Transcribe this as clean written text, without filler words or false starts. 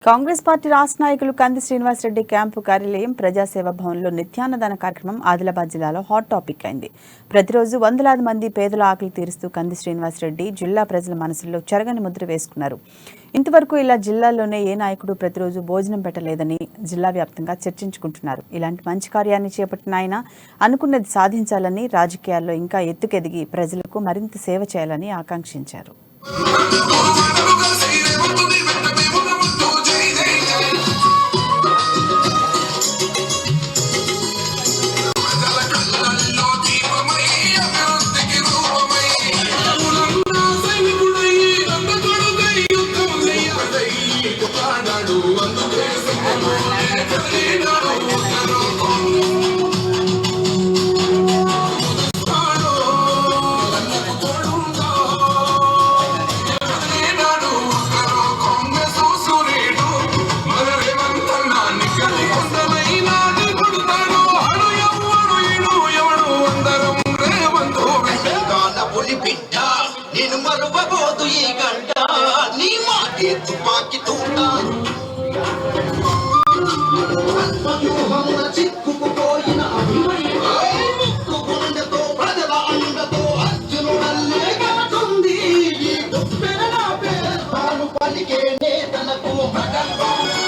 Congress party రాష్ట్ర నాయకులు కంది శ్రీనివాసరెడ్డి క్యాంపు కార్యాలయం ప్రజాసేవ భవన్లో నిత్యాన్నదాన కార్యక్రమం ఆదిలాబాద్ జిల్లాలో హాట్ టాపిక్ అయింది. ప్రతిరోజు వందలాది మంది పేదల ఆకలి తీరుస్తూ కంది శ్రీనివాసరెడ్డి జిల్లా ప్రజల మనసుల్లో చెరగని ముద్ర వేసుకున్నారు. ఇంతవరకు ఇలా జిల్లాలోనే ఏ నాయకుడు ప్రతిరోజు భోజనం పెట్టలేదని జిల్లా వ్యాప్తంగా చర్చించుకుంటున్నారు. ఇలాంటి మంచి కార్యాన్ని చేపట్టిన ఆయన అనుకున్నది సాధించాలని, రాజకీయాల్లో ఇంకా ఎత్తుకెదిగి ప్రజలకు మరింత సేవ చేయాలని ఆకాంక్షించారు. నేను మరువబోదు ఈ గంట నీ మాటే తుపాకి తూట చిక్కుకుపోయిన ముక్కుగుండెతో ప్రజల అండతో అర్జునుడల్లే కనుకుంది ఈ దుప్పెన నా పేరు పలికే నేతలకు ప్రగల్భం